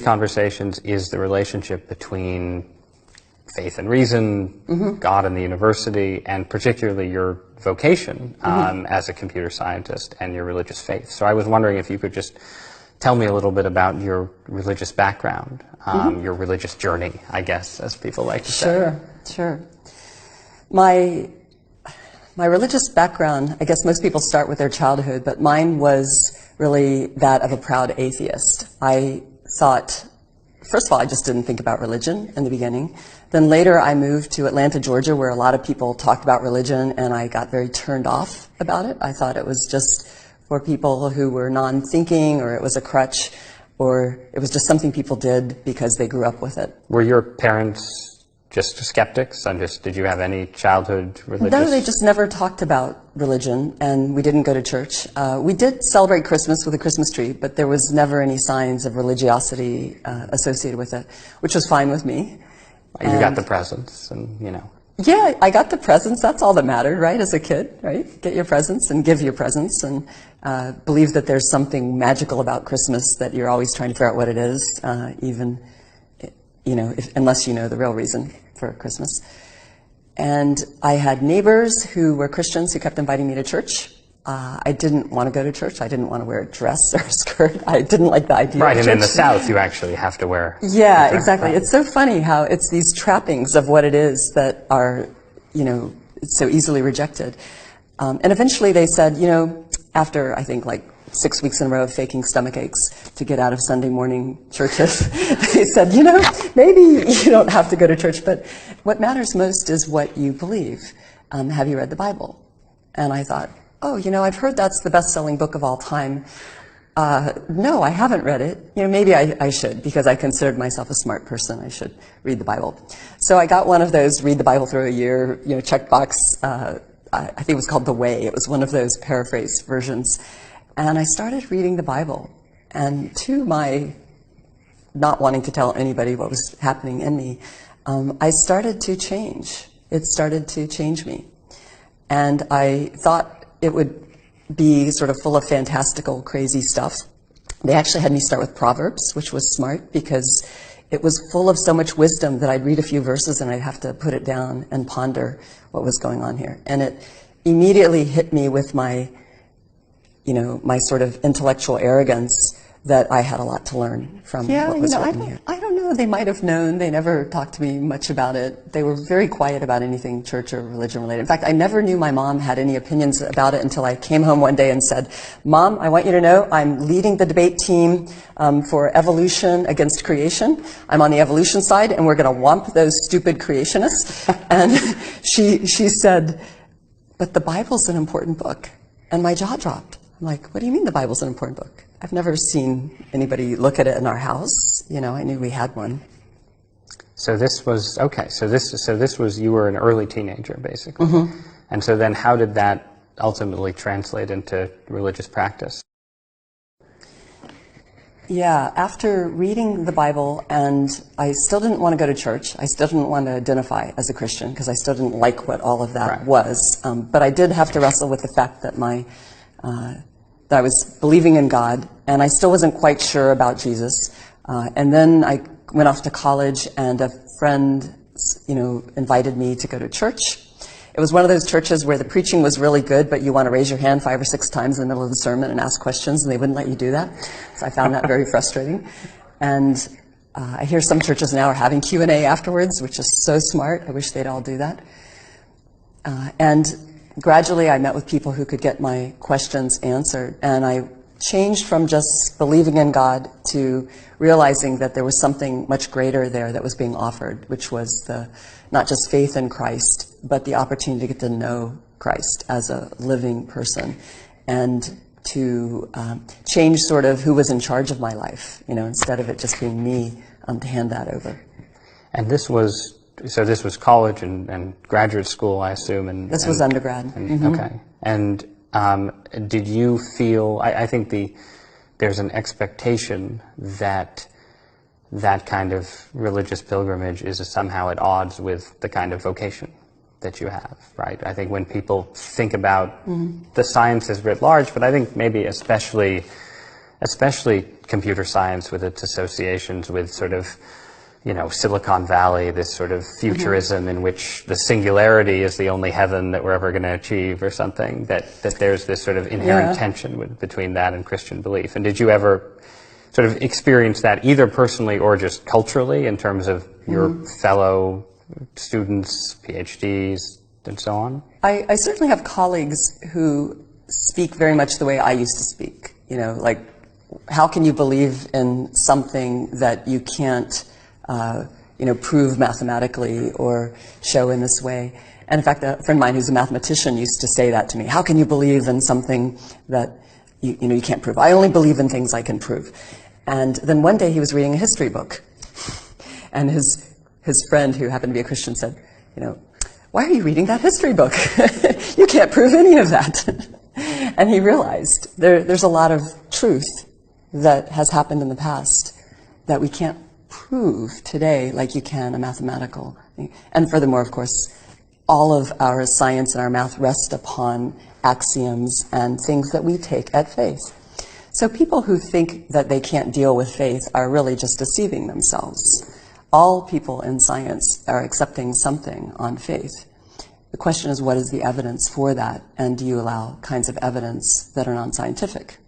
conversations is the relationship between faith and reason, God and the university, and particularly your vocation as a computer scientist and your religious faith. So I was wondering if you could just tell me a little bit about your religious background, your religious journey, I guess, as people like to say. Sure. My religious background, I guess most people start with their childhood, but mine was really that of a proud atheist. I thought, first of all, I just didn't think about religion in the beginning. Then later I moved to Atlanta, Georgia, where a lot of people talked about religion, and I got very turned off about it. I thought it was just for people who were non-thinking, or it was a crutch, or it was just something people did because they grew up with it. Were your parents just skeptics? Did you have any childhood religious? No, they just never talked about religion, and we didn't go to church. We did celebrate Christmas with a Christmas tree, but there was never any signs of religiosity associated with it, which was fine with me. You got the presents, and you know. Yeah, I got the presents. That's all that mattered, right, as a kid, right? Get your presents and give your presents, and believe that there's something magical about Christmas, that you're always trying to figure out what it is, even, you know, unless you know the real reason for Christmas. And I had neighbors who were Christians who kept inviting me to church. I didn't want to go to church. I didn't want to wear a dress or a skirt. I didn't like the idea of church. Right, and in the South you actually have to wear Yeah, exactly. Right. It's so funny how it's these trappings of what it is that are, you know, so easily rejected. And eventually they said, you know, after I think like 6 weeks in a row of faking stomach aches to get out of Sunday morning churches, they said, you know, maybe you don't have to go to church, but what matters most is what you believe. Have you read the Bible? And I thought, oh, you know, I've heard that's the best-selling book of all time. No, I haven't read it. You know, maybe I should, because I considered myself a smart person. I should read the Bible. So I got one of those read the Bible through a year, you know, checkbox. I think it was called The Way. It was one of those paraphrased versions. And I started reading the Bible. And to my not wanting to tell anybody what was happening in me, I started to change. It started to change me. And I thought it would be sort of full of fantastical, crazy stuff. They actually had me start with Proverbs, which was smart because it was full of so much wisdom that I'd read a few verses and I'd have to put it down and ponder what was going on here. And it immediately hit me with my, you know, my sort of intellectual arrogance that I had a lot to learn from what was written here. I don't know. They might have known. They never talked to me much about it. They were very quiet about anything church or religion related. In fact, I never knew my mom had any opinions about it until I came home one day and said, Mom, I want you to know I'm leading the debate team for evolution against creation. I'm on the evolution side, and we're going to whomp those stupid creationists. And she said, but the Bible's an important book. And my jaw dropped. I'm like, what do you mean the Bible's an important book? I've never seen anybody look at it in our house. You know, I knew we had one. So this was, okay, so this was, you were an early teenager, basically. Mm-hmm. And so then how did that ultimately translate into religious practice? Yeah, after reading the Bible, and I still didn't want to go to church. I still didn't want to identify as a Christian because I still didn't like what all of that was. But I did have to wrestle with the fact that that I was believing in God, and I still wasn't quite sure about Jesus. And then I went off to college, and a friend, you know, invited me to go to church. It was one of those churches where the preaching was really good, but you want to raise your hand 5 or 6 times in the middle of the sermon and ask questions, and they wouldn't let you do that. So I found that very frustrating. And I hear some churches now are having Q&A afterwards, which is so smart. I wish they'd all do that. And gradually, I met with people who could get my questions answered, and I changed from just believing in God to realizing that there was something much greater there that was being offered, which was not just faith in Christ, but the opportunity to get to know Christ as a living person, and to change sort of who was in charge of my life, you know, instead of it just being me, to hand that over. And this was college and graduate school, I assume. This was undergrad. Mm-hmm. Okay. And did you feel, I think there's an expectation that that kind of religious pilgrimage is somehow at odds with the kind of vocation that you have, right? I think when people think about the sciences writ large, but I think maybe especially especially computer science with its associations with sort of, Silicon Valley, this sort of futurism in which the singularity is the only heaven that we're ever going to achieve or something, that there's this sort of inherent tension between that and Christian belief. And did you ever sort of experience that either personally or just culturally in terms of your fellow students, PhDs, and so on? I certainly have colleagues who speak very much the way I used to speak. Like, how can you believe in something that you can't prove mathematically or show in this way? And in fact, a friend of mine who's a mathematician used to say that to me. How can you believe in something that you can't prove? I only believe in things I can prove. And then one day he was reading a history book, and his friend, who happened to be a Christian, said, why are you reading that history book? You can't prove any of that. And he realized there's a lot of truth that has happened in the past that we can't prove today like you can a mathematical thing. And furthermore, of course, all of our science and our math rest upon axioms and things that we take at faith. So people who think that they can't deal with faith are really just deceiving themselves. All people in science are accepting something on faith. The question is, what is the evidence for that? And do you allow kinds of evidence that are non-scientific?